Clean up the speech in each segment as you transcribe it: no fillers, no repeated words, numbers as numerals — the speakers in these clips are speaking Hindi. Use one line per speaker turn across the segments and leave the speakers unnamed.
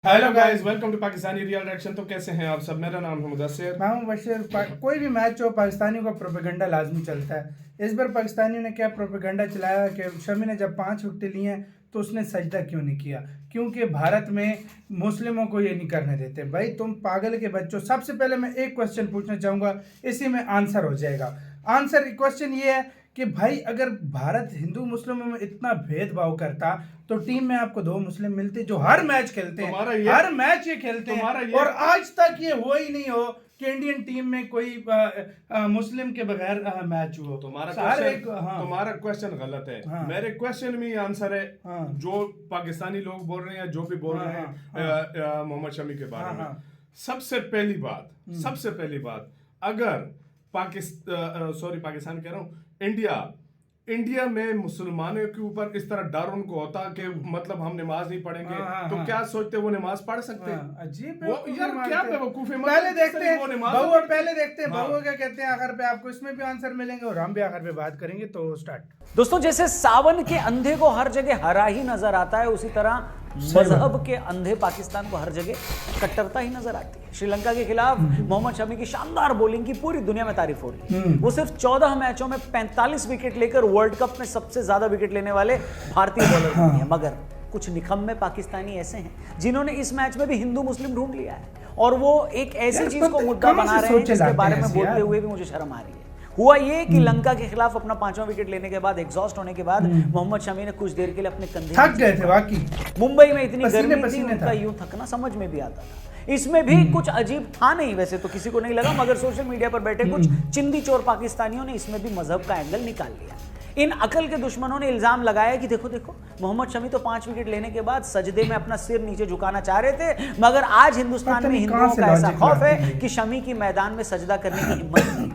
Hello guys, welcome to Pakistani real reaction. तो कैसे हैं आप सब? मेरा नाम है मुदस्सिर।
मैं हूं बशीर। कोई भी मैच हो, पाकिस्तानियों का प्रोपेगेंडा लाजमी चलता है। इस बार पाकिस्तानियों ने क्या प्रोपेगेंडा चलाया कि शमी ने जब 5 विकेटें ली हैं तो उसने सजदा क्यों नहीं किया, क्योंकि भारत में मुस्लिमों को ये नहीं करने देते। भाई तुम पागल के बच्चों। सबसे पहले मैं एक क्वेश्चन पूछना चाहूँगा, इसी में आंसर हो जाएगा। आंसर क्वेश्चन ये है कि भाई अगर भारत हिंदू मुस्लिमों में इतना भेदभाव करता तो टीम में आपको 2 मुस्लिम मिलते जो हर मैच खेलते हैं, हर मैच ये खेलते हैं, और आज तक ये हुआ ही नहीं हो कि इंडियन टीम में कोई मुस्लिम के बगैर मैच हुआ।
तुम्हारा क्वेश्चन गलत है।
हाँ।
मेरे क्वेश्चन में आंसर है।
हाँ।
जो पाकिस्तानी लोग बोल रहे हैं, जो भी बोल रहे हैं मोहम्मद शमी के बारे में, सबसे पहली बात, अगर पाकिस्तान कह रहा हूँ, इंडिया में मुसलमानों के ऊपर इस तरह डर उनको होता कि मतलब हम नमाज नहीं पढ़ेंगे, तो क्या सोचते वो नमाज पढ़ सकते हैं?
अजीब
वो यार क्या बेवकूफी।
पहले देखते हैं बहु क्या कहते हैं आखिर पे। आपको इसमें भी आंसर मिलेंगे और हम भी आखिर पे बात करेंगे। तो स्टार्ट।
दोस्तों, जैसे सावन के अंधे को हर जगह हरा ही नजर आता है, उसी तरह मजहब के अंधे पाकिस्तान को हर जगह कट्टरता ही नजर आती है। श्रीलंका के खिलाफ मोहम्मद शमी की शानदार बॉलिंग की पूरी दुनिया में तारीफ हो रही है। वो सिर्फ 14 मैचों में 45 विकेट लेकर वर्ल्ड कप में सबसे ज्यादा विकेट लेने वाले भारतीय बॉलर बने हैं। मगर कुछ निकम्मे पाकिस्तानी ऐसे हैं जिन्होंने इस मैच में भी हिंदू मुस्लिम ढूंढ लिया है, और वो एक ऐसी चीज को मुद्दा बना रहे हैं जिसके बारे में बोलते हुए भी मुझे शर्म आ रही है। हुआ ये कि लंका के खिलाफ अपना 5वां विकेट लेने के बाद, एग्जॉस्ट होने के बाद, मोहम्मद शमी ने कुछ देर के लिए अपने कंधे
थक गए थे। वाकई
मुंबई में इतनी गर्मी थी, उनका यूं थकना समझ में भी आता था। इसमें भी कुछ अजीब था नहीं, वैसे तो किसी को नहीं लगा, मगर सोशल मीडिया पर बैठे कुछ चिंदी चोर पाकिस्तानियों ने इसमें भी मजहब का एंगल निकाल लिया। इन अकल के दुश्मनों ने इल्जाम लगाया कि देखो मोहम्मद शमी तो 5 विकेट लेने के बाद सजदे में अपना सिर नीचे झुकाना चाह रहे थे, मगर आज हिंदुस्तान में हिंदुओं का ऐसा खौफ है कि शमी की मैदान में सजदा करने की हिम्मत नहीं।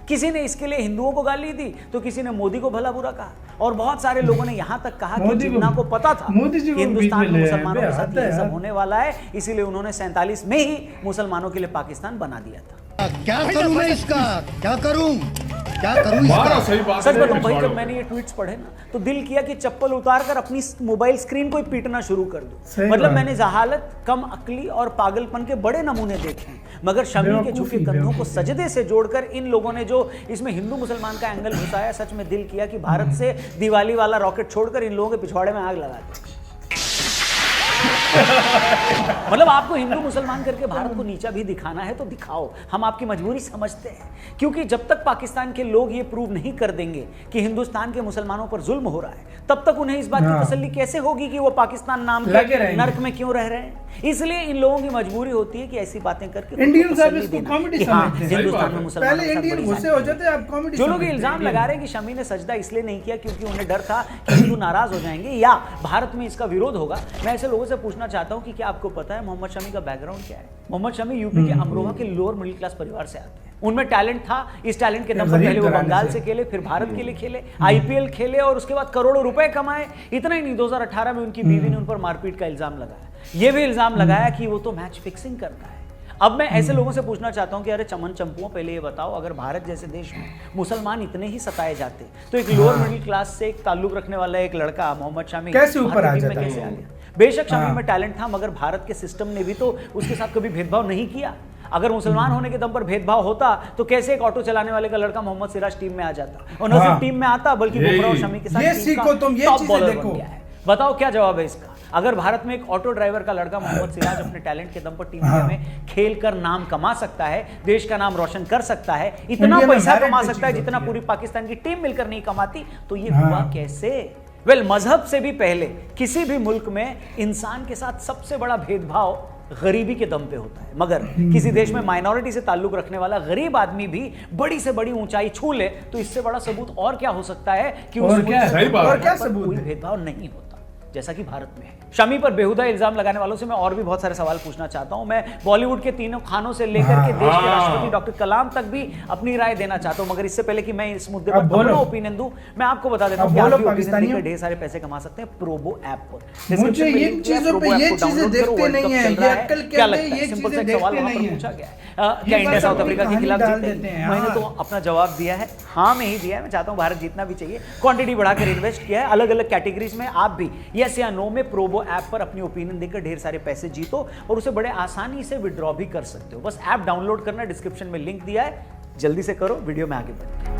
किसी ने इसके लिए हिंदुओं को गाली दी तो किसी ने मोदी को भला बुरा कहा, और बहुत सारे लोगों ने यहां तक कहा कि जिन्ना को पता था हिंदुस्तान में मुसलमानों के साथ ये सब होने वाला है, इसीलिए उन्होंने 47 में ही मुसलमानों के लिए पाकिस्तान बना दिया था।
क्या करूं मैं इसका, क्या करूं इसका?
सच बताऊं भाई, जब मैंने ये ट्वीट्स पढ़े ना तो दिल किया कि चप्पल उतार कर अपनी मोबाइल स्क्रीन को ही पीटना शुरू कर दूं। मतलब मैंने जहालत, कम अक्ली और पागलपन के बड़े नमूने देखे हैं, मगर शमी के झुके कंधों को सजदे से जोड़कर इन लोगों ने जो इसमें हिंदू मुसलमान का एंगल घुसाया, सच में दिल किया कि भारत से दिवाली वाला रॉकेट छोड़कर इन लोगों के पिछवाड़े में आग लगा दे। मतलब आपको हिंदू मुसलमान करके भारत को नीचा भी दिखाना है तो दिखाओ, हम आपकी मजबूरी समझते हैं, क्योंकि जब तक पाकिस्तान के लोग ये प्रूव नहीं कर देंगे कि हिंदुस्तान के मुसलमानों पर जुल्म हो रहा है, तब तक उन्हें इस बात की तसल्ली कैसे होगी कि वो पाकिस्तान नाम के नर्क में क्यों रह रहे हैं। इसलिए इन लोगों की मजबूरी होती है कि ऐसी बातें करके
इंडियन कॉमेडी
हिंदुस्तान में मुसलमान
जो
लोग इल्जाम लगा रहे हैं कि शमी ने सजदा इसलिए नहीं किया क्योंकि उन्हें डर था कि हिंदू नाराज हो जाएंगे या भारत में इसका विरोध होगा, मैं ऐसे लोगों से पूछना चाहता हूं कि क्या आपको पता है मोहम्मद शमी का बैकग्राउंड क्या है? मोहम्मद शमी यूपी के अमरोहा के लोअर मिडिल क्लास परिवार से आते हैं। उनमें टैलेंट था, इस टैलेंट के दम पर पहले वो बंगाल से खेले, फिर भारत के लिए खेले, आईपीएल खेले और उसके बाद करोड़ों रुपए कमाए। इतना ही नहीं, 2018 में उनकी बीवी ने उन पर मारपीट का इल्जाम लगाया। ये भी इल्जाम लगाया कि वो तो मैच फिक्सिंग करता है। अब मैं ऐसे लोगों से पूछना चाहता हूं कि अरे चमन चंपुओं, पहले ये बताओ, अगर भारत जैसे देश में मुसलमान इतने ही सताए जाते तो एक लोअर मिडिल क्लास से एक ताल्लुक रखने वाला एक लड़का मोहम्मद शमी
कैसे ऊपर आ
जाता? कैसे आ गया? बेशक शमी में टैलेंट था, मगर भारत के सिस्टम ने भी तो उसके साथ कभी भेदभाव नहीं किया। अगर मुसलमान होने के दम पर भेदभाव होता तो कैसे एक ऑटो चलाने वाले का लड़का मोहम्मद सिराज टीम में आ जाता, और न सिर्फ टीम में आता बल्कि बुमराह और शमी के साथ टॉप बॉलर बन गया है। बताओ क्या जवाब है इसका? अगर भारत में एक ऑटो ड्राइवर का लड़का मोहम्मद सिराज अपने टैलेंट के दम पर टीम में खेलकर नाम कमा सकता है, देश का नाम रोशन कर सकता है, इतना पैसा कमा सकता है जितना पूरी पाकिस्तान की टीम मिलकर नहीं कमाती, तो ये हुआ कैसे? मजहब से भी पहले किसी भी मुल्क में इंसान के साथ सबसे बड़ा भेदभाव गरीबी के दम पे होता है, मगर किसी देश में माइनॉरिटी से ताल्लुक रखने वाला गरीब आदमी भी बड़ी से बड़ी ऊंचाई छू ले तो इससे बड़ा सबूत और क्या हो सकता है कि उस कोई भेदभाव नहीं होता जैसा कि भारत में है। शमी पर बेहुदा इल्जाम लगाने वालों से मैं और भी बहुत सारे सवाल पूछना चाहता हूं। मैं बॉलीवुड के तीनों खानों से लेकर के देश के राष्ट्रपति डॉक्टर कलाम तक भी अपनी राय देना चाहता हूं, मगर इससे पहले कि मैं इस मुद्दे पर अपना ओपिनियन दूं, मैं आपको बता देता हूं कि आप भी ओपिनियन देकर ढेर सारे पैसे कमा सकते हैं प्रोबो ऐप पर।
मुझे ये चीजों पे ये चीजें देखते नहीं है, ये अक्ल
क्या लगता है? सिंपल सा सवाल वहां पर पूछा गया है, क्या इंडिया साउथ अफ्रीका के खिलाफ जीते? मैंने तो अपना जवाब दिया है, हाँ में ही दिया है। मैं चाहता हूं भारत जीतना भी चाहिए, क्वांटिटी बढ़ाकर इन्वेस्ट किया है अलग अलग कैटेगरीज में। आप भी ये येस या नो में प्रोबो ऐप पर अपनी ओपिनियन देकर ढेर सारे पैसे जीतो और उसे बड़े आसानी से विड्रॉ भी कर सकते हो। बस ऐप डाउनलोड करना, डिस्क्रिप्शन में लिंक दिया है, जल्दी से करो। वीडियो में आगे बढ़ते हैं।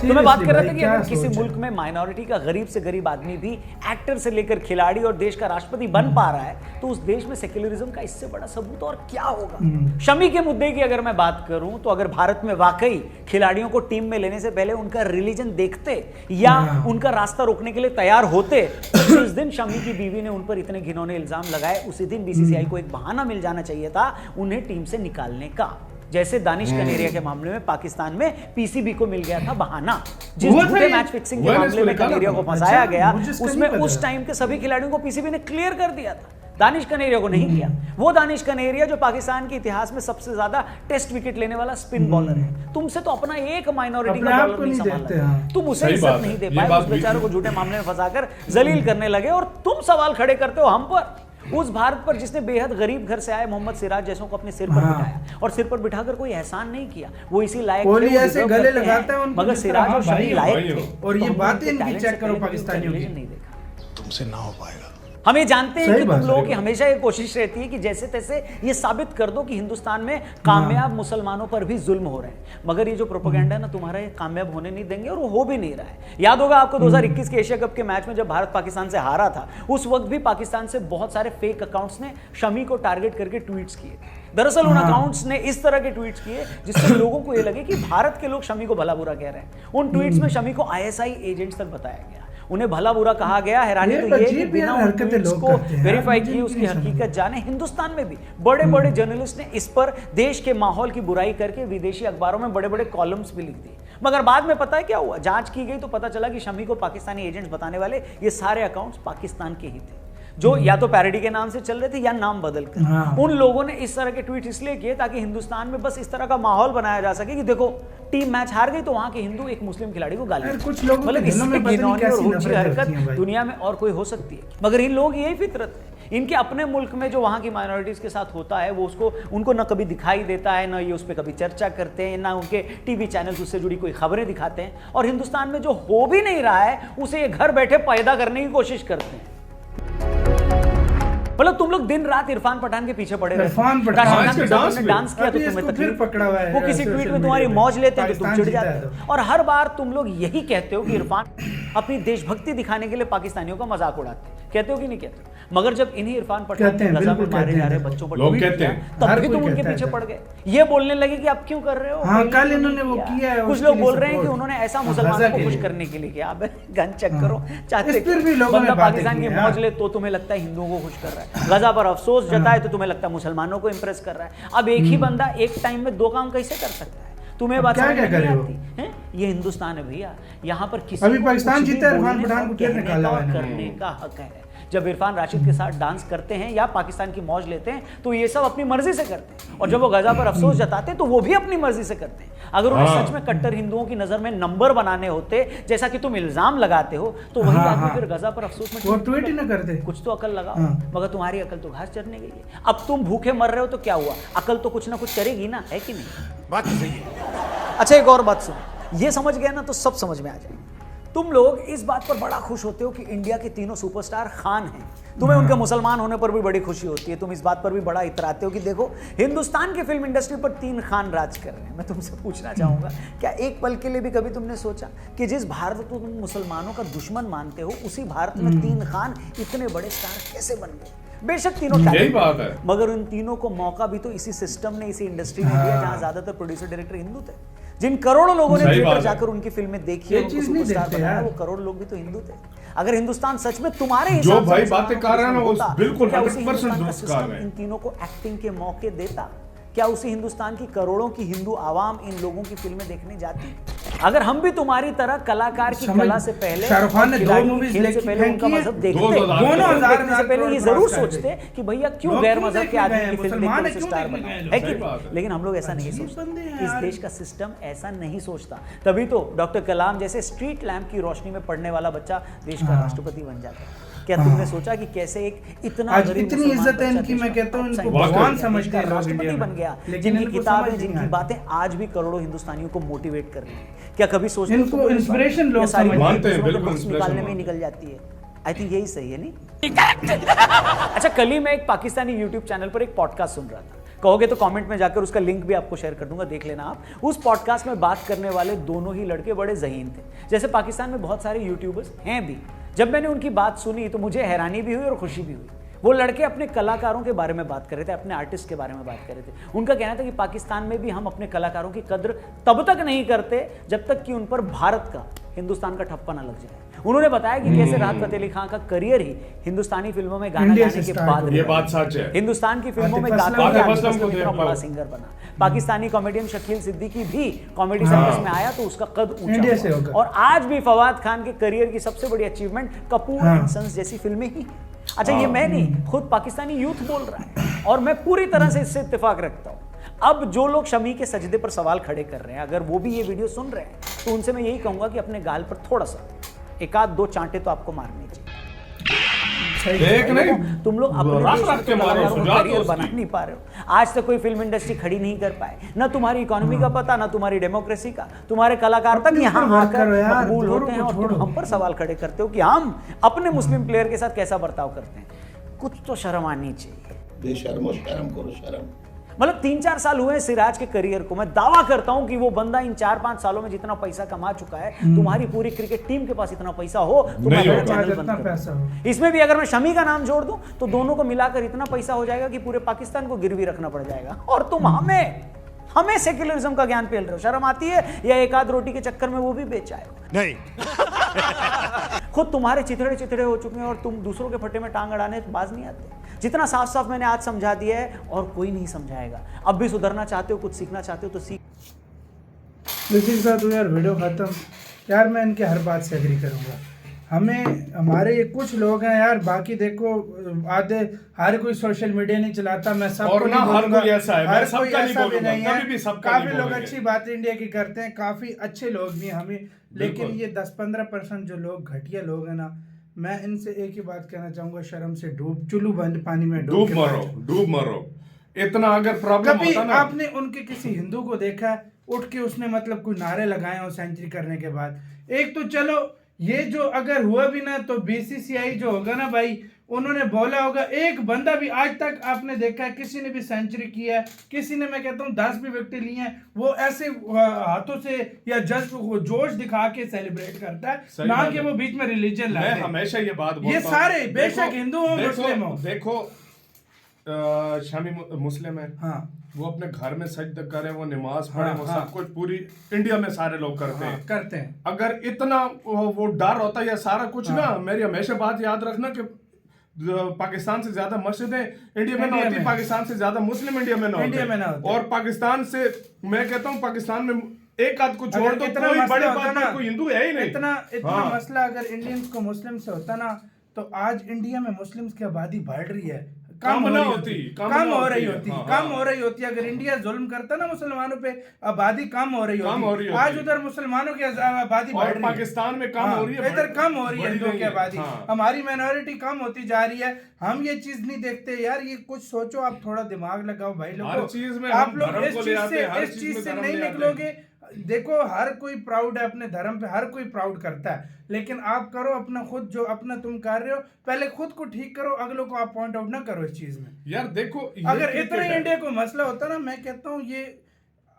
तो मैं बात कर रहा था कि अगर किसी मुल्क में माइनॉरिटी का गरीब से गरीब आदमी भी एक्टर से लेकर खिलाड़ी और देश का राष्ट्रपति बन पा रहा है तो उस देश में सेक्युलरिज्म का इससे बड़ा सबूत और क्या होगा। शमी के मुद्दे की अगर मैं बात करूं तो अगर भारत में वाकई खिलाड़ियों को टीम में लेने से पहले उनका रिलीजन देखते या उनका रास्ता रोकने के लिए तैयार होते तो जिस दिन शमी की बीवी ने उन पर इतने घिनौने इल्जाम लगाए उसी दिन बीसीसीआई को एक बहाना मिल जाना चाहिए था उन्हें टीम से निकालने का। जैसे दानिश कनेरिया के मामले में पाकिस्तान में पीसीबी को मिल गया था बहाना, जिस झूठे मैच फिक्सिंग के मामले में कनेरिया को फंसाया गया उसमें उस टाइम के सभी खिलाड़ियों को पीसीबी ने क्लियर कर दिया था, दानिश कनेरिया को नहीं किया। वो दानिश कनेरिया जो पाकिस्तान के इतिहास में सबसे ज्यादा टेस्ट विकेट लेने वाला स्पिन बॉलर है, तुमसे तो अपना एक माइनॉरिटी का बॉलर नहीं संभाला, तुम उसे इज्जत नहीं दे पाए, उस बेचारे को झूठे मामले में फंसाकर जलील करने लगे और तुम सवाल खड़े करते हो हम पर, उस भारत पर जिसने बेहद गरीब घर से आए मोहम्मद सिराज जैसों को अपने सिर पर बिठाया और सिर पर बिठाकर कोई एहसान नहीं किया। वो इसी लायक
थे, ऐसे गले लगाता है
मगर सिराज और शमी लायक थे।
और ये बातें इनकी चेक करो पाकिस्तानियों की,
नहीं देखा
तुमसे ना हो पाएगा।
हम ये जानते हैं कि तुम लोगों की हमेशा ये कोशिश रहती है कि जैसे तैसे ये साबित कर दो कि हिंदुस्तान में कामयाब मुसलमानों पर भी जुल्म हो रहे हैं, मगर ये जो प्रोपेगेंडा है ना तुम्हारा ये कामयाब होने नहीं देंगे और वो हो भी नहीं रहा है। याद होगा आपको 2021 के एशिया कप के मैच में जब भारत पाकिस्तान से हारा था उस वक्त भी पाकिस्तान से बहुत सारे फेक अकाउंट्स ने शमी को टारगेट करके ट्वीट्स किए। दरअसल उन अकाउंट्स ने इस तरह के ट्वीट्स किए जिससे लोगों को ये लगे कि भारत के लोग शमी को भला बुरा कह रहे हैं। उन ट्वीट्स में शमी को आईएसआई एजेंट्स तक बताया गया, उन्हें भला बुरा कहा गया। हैरानी तो ये कि बिना उन ट्वीट्स को वेरीफाई किए उसकी हकीकत जाने हिंदुस्तान में भी बड़े बड़े जर्नलिस्ट ने इस पर देश के माहौल की बुराई करके विदेशी अखबारों में बड़े बड़े कॉलम्स भी लिख दिए। मगर बाद में पता है क्या हुआ, जांच की गई तो पता चला कि शमी को पाकिस्तानी एजेंट्स बताने वाले ये सारे अकाउंट्स पाकिस्तान के ही थे, जो या तो पैरोडी के नाम से चल रहे थे या नाम बदल कर। उन लोगों ने इस तरह के ट्वीट इसलिए किए ताकि हिंदुस्तान में बस इस तरह का माहौल बनाया जा सके कि देखो टीम मैच हार गई तो वहां के हिंदू एक मुस्लिम खिलाड़ी को गाली, मतलब इससे घिनौनी और ऊंची हरकत दुनिया में और कोई हो सकती है। मगर इन लोग यही फितरत है, इनके अपने मुल्क में जो वहाँ की माइनॉरिटीज के साथ होता है वो उसको उनको न कभी दिखाई देता है, न ये उस पर कभी चर्चा करते हैं, ना उनके टीवी चैनल्स उससे जुड़ी कोई खबरें दिखाते हैं। और हिंदुस्तान में जो हो भी नहीं रहा है उसे ये घर बैठे पैदा करने की कोशिश करते हैं। मतलब तुम लोग दिन रात इरफान पठान के पीछे पड़े रहते हैं। डांस किया तो तुम्हें तकलीफ पकड़ा हुआ है, वो किसी ट्वीट में तुम्हारी मौज लेते हैं तो तुम चिढ़ जाते हो। और हर बार तुम लोग यही कहते हो कि इरफान अपनी देशभक्ति दिखाने के लिए पाकिस्तानियों का मजाक उड़ाते हैं, कहते हो कि नहीं कहते हो? मगर जब इन्हीं इरफान पठान के गजा में मारे जा रहे बच्चों पर
लोग कहते हैं
तब भी तुम उनके पीछे पड़ गए, ये बोलने लगे कि आप क्यों कर रहे हो। हाँ, कल इन्होंने वो किया है, कुछ लोग बोल रहे हैं कि उन्होंने ऐसा मुसलमानों को खुश करने के लिए किया। अब गन चेक करो, चाहते बंदा पाकिस्तान की मौज ले तो तुम्हें लगता है हिंदुओं को खुश कर रहा है, गजा पर अफसोस जताए तो तुम्हें लगता है मुसलमानों को इंप्रेस कर रहा है। अब एक ही बंदा एक टाइम में दो काम कैसे कर सकता है? तुम्हें बात समझ नहीं आती है? ये हिंदुस्तान है भैया, यहाँ पर किसी
अभी पाकिस्तान जीता है, इरफान पठान को
कहने का और करने का हक है। जब इरफान राशिद के साथ डांस करते हैं या पाकिस्तान की मौज लेते हैं तो ये सब अपनी मर्जी से करते हैं, और जब वो गजा पर अफसोस जताते हैं तो वो भी अपनी मर्जी से करते हैं। अगर उन्हें सच में कट्टर हिंदुओं की नजर में नंबर बनाने होते जैसा कि तुम इल्जाम लगाते हो तो वही आदमी फिर गजा पर अफसोस में
ट्वीट ही ना करते।
कुछ तो अकल लगाओ, मगर तुम्हारी अकल तो घास चरने गई है। अब तुम भूखे मर रहे हो तो क्या हुआ, अकल तो कुछ ना कुछ करेगी ना, है कि नहीं?
बात सही है।
अच्छा एक और बात सुनो, ये समझ गया ना तो सब समझ में आ जाए। तुम लोग इस बात पर बड़ा खुश होते हो कि इंडिया के तीनों सुपरस्टार खान हैं, तुम्हें उनके मुसलमान होने पर भी बड़ी खुशी होती है, तुम इस बात पर भी बड़ा इतराते हो कि देखो हिंदुस्तान की फिल्म इंडस्ट्री पर 3 खान राज कर रहे हैं। मैं तुमसे पूछना चाहूंगा, क्या एक पल के लिए भी कभी तुमने सोचा कि जिस भारत को तुम मुसलमानों का दुश्मन मानते हो उसी भारत में 3 खान इतने बड़े स्टार कैसे बन गए? बेशक तीनों
यही बात है,
मगर उन तीनों को मौका भी तो इसी सिस्टम ने, इसी इंडस्ट्री ने दिया जहां ज्यादातर प्रोड्यूसर डायरेक्टर हिंदू थे, जिन करोड़ों लोगों ने थिएटर जाकर उनकी फिल्में देखी और उनको सुपरस्टार बनाया, वो करोड़ लोग भी तो हिंदू थे। अगर हिंदुस्तान सच में तुम्हारे
जो भाई बातें कर रहे हैं वो बिल्कुल 100% दुरुस्त कर रहे हैं,
इन तीनों को एक्टिंग के मौके देता, क्या उसी हिंदुस्तान की करोड़ों की हिंदू आवाम इन लोगों की फिल्में देखने जाती? अगर हम भी तुम्हारी तरह कलाकार की कला से पहले, शाहरुख खान ने 2 मूवीज से पहले उनका मजहब देखते, दोनों से पहले ये जरूर सोचते कि भैया क्यों गैर मजहब के आदमी की फिल्म देखकर स्टार बनाए, है कि नहीं? लेकिन हम लोग ऐसा नहीं सोचते, इस देश का सिस्टम ऐसा नहीं सोचता। तभी तो डॉक्टर कलाम जैसे स्ट्रीट लैंप की रोशनी में पढ़ने वाला बच्चा देश का राष्ट्रपति बन जाता है। क्या तुमने सोचा कि कैसे एक इतना
आज
गरीब
इतनी
मुसलमान
इज्जत है
बच्चा
इनकी,
देश
मैं
में
कहता हूँ इनको
outside
भगवान
देश
समझते हैं लोग
राष्ट्रपति
इंडिया में।
बन गया,
लेकिन
जिनकी
इनको
किताबें,
समझ नहीं
जिनकी
आता।
बातें आज भी करोड़ों हिंदुस्तानियों को मोटिवेट कर रही है। क्या कभी सोचते
इनको
हो कि
inspiration लोग
ये सारी
समझते हैं,
बातें दूसरों के
बिल्कुल
बख्श
inspiration
निकालने में ही
मानते
निकल जाती है? आई थिंक यही सही है, नहीं? अच्छा, कल ही मैं एक पाकिस्तानी यूट्यूब चैनल पर एक पॉडकास्ट सुन रहा था। कहोगे तो कमेंट में जाकर उसका लिंक भी आपको शेयर कर दूंगा, देख लेना आप। उस पॉडकास्ट में बात करने वाले दोनों ही लड़के बड़े ज़हीन थे। जैसे पाकिस्तान में बहुत सारे यूट्यूबर्स हैं भी। जब मैंने उनकी बात सुनी तो मुझे हैरानी भी हुई और खुशी भी हुई। वो लड़के अपने कलाकारों के बारे में बात कर रहे थे, अपने आर्टिस्ट के बारे में बात कर रहे थे। उनका कहना था कि पाकिस्तान में भी हम अपने कलाकारों की कद्र तब तक नहीं करते जब तक कि उन पर भारत का, हिंदुस्तान का ठप्पा ना लग जाए। उन्होंने बताया कि कैसे राहत फतेह अली खान का करियर ही हिंदुस्तानी फिल्मों में गाना
इंडिया
गाने
से
के
start
बाद
हुआ।
ये बात सच है।
हिंदुस्तान की फिल्मों में
आतिफ
गाता
असलम
ही
को
आतिफ असलम
देख
इतना
लो।
बड़ा सिंगर बना। पाकिस्तानी कॉमेडियन शकील सिद्दीकी भी कॉमेडी सर्कस में आया तो उसका कद
इंडिया से
ऊंचा
होगा।
हुआ। और आज भी फवाद खान के करियर की सबसे बड़ी अचीवमेंट कपूर एंड सन्स जैसी फिल्में ही। अच्छा, ये मैं नहीं, खुद पाकिस्तानी यूथ बोल रहा है और मैं पूरी तरह से इससे इत्तेफाक रखता हूँ। अब जो लोग शमी के सजदे पर सवाल खड़े कर रहे हैं, अगर वो भी ये वीडियो सुन रहे हैं तो उनसे मैं यही कहूंगा कि अपने गाल पर थोड़ा सा एक आध दो चांटे तो आपको मारने चाहिए।
देख नहीं,
तुम लोग अपने
रख
देश
रख
के
के मारो,
कलाकारों को
सुझाव दो
करियर
उसकी।
बना नहीं पा रहे हो। आज तक कोई फिल्म इंडस्ट्री खड़ी नहीं कर पाए, ना तुम्हारी इकोनॉमी का पता, ना तुम्हारी डेमोक्रेसी का। तुम्हारे कलाकार तक
अपने
यहाँ
ऊपर वर्क
आकर
करो यार,
मकबूल
दूसरों
होते हैं
को
और तुम
छोड़ो।
हम पर सवाल खड़े करते हो कि हम अपने मुस्लिम प्लेयर के साथ कैसा बर्ताव करते हैं। कुछ तो शर्म आनी चाहिए।
बेशर्मो शर्म करो शर्म।
मतलब 3-4 साल हुए सिराज के करियर को, मैं दावा करता हूं कि वो बंदा इन 4-5 सालों में जितना पैसा कमा चुका है, तुम्हारी पूरी क्रिकेट टीम के पास इतना पैसा हो तो मैं
नहीं
मेरा
होगा।
चैनल
इतना
बंद कर
पैसा
दूं।
हो।
इसमें भी अगर मैं शमी का नाम जोड़ दूं तो दोनों को मिलाकर इतना पैसा हो जाएगा कि पूरे पाकिस्तान को गिरवी रखना पड़ जाएगा। और तुम हमें सेक्युलरिज्म का ज्ञान पेल रहे हो। शर्म आती है? या एक आध रोटी के चक्कर में वो भी बेच आए
नहीं।
खुद तुम्हारे चिथड़े हो चुके हैं और तुम दूसरों के फट्टे में टांग अड़ाने बाज नहीं आते। जितना साफ साफ मैंने आज समझा दिया है और कोई नहीं समझाएगा। अब भी सुधरना चाहते हो, कुछ सीखना चाहते हो तो सीख।
इसी के साथ यार वीडियो खत्म। यार मैं इनके हर बात से एग्री करूंगा। हमारे ये कुछ लोग हैं यार, बाकी देखो आधे, हर कोई सोशल मीडिया नहीं चलाता। मैं सबको
और ना
नहीं
हर
बोलूंगा,
कोई ऐसा है, मैं
हर
सबका
कोई
नहीं
ऐसा भी
बोलूंगा,
नहीं है।
कभी भी सबका
काफी
नहीं
लोग
बोलेंगे।
अच्छी बात इंडिया की करते हैं, काफी अच्छे लोग भी हैं हमें। लेकिन
बिल्कुल।
ये 10-15% जो लोग घटिया लोग हैं ना, मैं इनसे एक ही बात कहना चाहूंगा, शर्म से चुल्लू बंद पानी में
डूब
के
मरो,
बैठो।
डूब मरो। इतना अगर प्रॉब्लम
कभी
होता ना,
आपने उनके किसी हिंदू को देखा है उठ के उसने मतलब कोई नारे लगाए हो सेंचुरी करने के बाद? एक तो चलो ये जो अगर हुआ भी ना तो बीसीसीआई जो होगा ना भाई, उन्होंने बोला होगा। एक बंदा भी आज तक आपने देखा है किसी ने भी सेंचुरी किया है, किसी ने, मैं कहता हूँ 10 भी विकेट लिए हैं, वो ऐसे हाथों से या जस्ट वो जोश दिखा के सेलिब्रेट करता है, ना कि वो बीच में रिलीजन
मैं
लाए।
हमेशा ये बात बोलता
ये
हूं।
सारे बेशक
देखो-
हिंदू हो,
देखो-
मुस्लिम हो।
देखो शामी मुस्लिम है,
हाँ
वो अपने घर में सजदा करे, वो नमाज पढ़े,
हाँ,
वो
हाँ।
सब कुछ पूरी इंडिया में सारे लोग करते हैं।
करते हैं।
अगर इतना वो डर होता या सारा कुछ ना, मेरी हमेशा बात याद रखना कि पाकिस्तान से ज्यादा मस्जिदें इंडिया में ना
इंडिया
होती,
में।
पाकिस्तान से ज्यादा मुस्लिम इंडिया में ना
इंडिया में ना होते।
और पाकिस्तान से, मैं कहता हूँ पाकिस्तान में एक आध को छोड़
अगर
दो,
इतना
कोई
मसला
बड़ी
होता
बात
ना,
कोई हिंदू है ही नहीं।
इतना
हाँ।
मसला अगर इंडियंस को मुस्लिम से होता ना, तो आज इंडिया में मुस्लिम्स की आबादी बढ़ रही है,
कम
हो
ना
रही
होती, कम
कम
ना
हो रही
होती,
होती,
हाँ,
कम
हाँ।
हो रही होती। अगर इंडिया जुल्म करता ना मुसलमानों पे, आबादी कम हो रही
कम हो रही
होती।
होती।
आज उधर मुसलमानों की आबादी बढ़
और
रही है,
पाकिस्तान में कम
हाँ,
हो रही है,
इधर कम हो रही है
बढ़ी
हिंदुओं
नहीं
की
है,
आबादी।
हाँ।
हमारी माइनॉरिटी कम होती जा रही है, हम ये चीज नहीं देखते यार। ये कुछ सोचो, आप थोड़ा दिमाग लगाओ भाई लोगों।
हर चीज में
आप
हम
लोग
धर्म
इस
को ले
चीज
आते
से
हैं, हर
इस
चीज
चीज
में
से
धर्म
नहीं
ले आते हैं।
निकलोगे। देखो हर कोई प्राउड है अपने धर्म पे, हर कोई प्राउड करता है, लेकिन आप करो अपना खुद, जो अपना तुम कर रहे हो पहले खुद को ठीक करो, अगलों को आप पॉइंट आउट ना करो इस चीज में।
यार देखो, ये
अगर
क्रिकेट
इतना
है।
इंडिया को मसला होता ना, मैं कहता हूँ ये,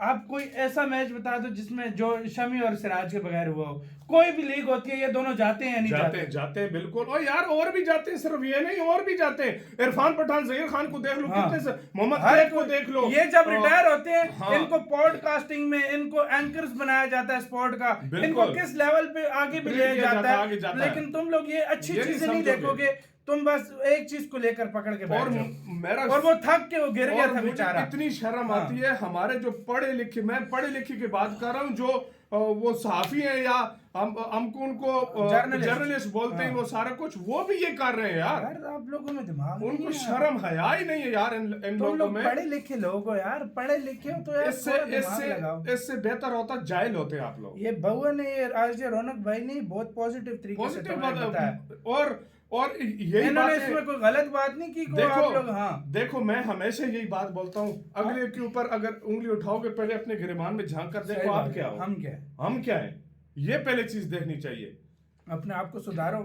आप कोई ऐसा मैच बता दो जिसमें जो शमी और सिराज के बगैर हुआ हो। कोई भी लीग होती है, ये दोनों जाते हैं या नहीं
जाते
जाते?
हैं बिल्कुल। और यार और भी जाते हैं, सिर्फ ये नहीं, और भी जाते हैं। इरफान पठान, जहीर खान को देख लो,
हाँ।
कितने से, मोहम्मद
हर
कैफ को
कोई-
देख लो।
ये जब रिटायर होते हैं,
हाँ।
इनको पॉडकास्टिंग में, इनको एंकर्स बनाया जाता है स्पोर्ट का,
बिल्कुल।
इनको किस लेवल पे आगे भी ले
आगे
जाता
आगे
है।
जाता है।
लेकिन तुम लोग ये अच्छी
ये नहीं
चीजें नहीं
समझोगे।
देखोगे, तुम बस एक चीज को लेकर पकड़ के बैठ
और
जाओ।
मेरा,
और वो थक के वो गिर गया
और
था
मुझे
बेचारा।
इतनी शर्म
हाँ।
आती है हमारे जो पढ़े लिखे, मैं पढ़े लिखे की बात कर रहा हूँ, जो वो सहाफी हैं या हमको उनको जर्नलिस्ट बोलते हैं,
हाँ।
वो सारा कुछ वो भी ये कर रहे हैं यार।
यार आप लोगों में दिमाग नहीं
उनको
है यार।
शर्म हया ही नहीं है यार इन
तुम
लोगों
लोग
में।
पढ़े लिखे लोग हो यार, पढ़े लिखे हो तो यार
इससे
थोड़ा दिमाग लगाओ।
इससे बेहतर होता जाहिल होते आप लोग।
ये बउआ ने, ये आज ये रौनक भाई ने बहुत पॉजिटिव तरीके से
पॉजिटिव
तुम्हें बताया।
और और यही
इन्होंने
बात
इसमें कोई गलत बात नहीं की को आप लोग। हाँ
देखो मैं हमेशा यही बात बोलता हूँ, अगले के ऊपर अगर उंगली उठाओगे पहले अपने गिरबान में झांक कर देखो आप क्या हो,
हम क्या है,
हम क्या है, ये पहले चीज देखनी चाहिए।
अपने आप को सुधारो,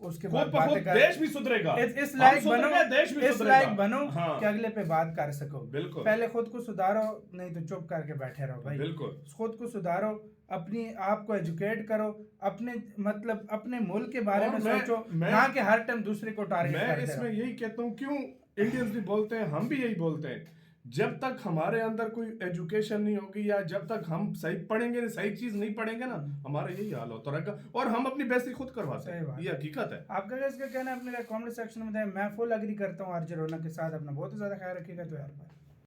उसके
खुद
बाद
ब खुद
बातें करो।
देश भी सुधरेगा,
इस लायक
हम
बनो,
सुधरेंगे, देश भी
इस
सुधरेगा।
लायक बनो
हाँ।
कि अगले पे बात कर सको।
बिल्कुल।
पहले खुद को सुधारो, नहीं तो चुप करके बैठे रहो भाई।
बिल्कुल।
खुद को सुधारो, अपनी आप को एजुकेट करो, अपने मतलब अपने मुल्क के बारे में सोचो, ना कि हर टाइम दूसरे को टारगेट करते रहो।
मैं इसमें यही कहता हूँ, क्यों इंडियंस भी बोलते हैं, हम भी यही बोलते हैं, जब तक हमारे अंदर कोई एजुकेशन नहीं होगी या जब तक हम सही पढ़ेंगे, सही चीज नहीं पढ़ेंगे ना, हमारा यही हाल होता रहेगा और हम अपनी बेइज्जती खुद करवाते हैं, ये हकीकत है।
आपका क्या इसका कहना है, अपने कमेंट सेक्शन में दें। मैं फुल एग्री करता हूँ आरजे रौनक के साथ। अपना बहुत ही ज्यादा ख्याल रखिएगा। तो यार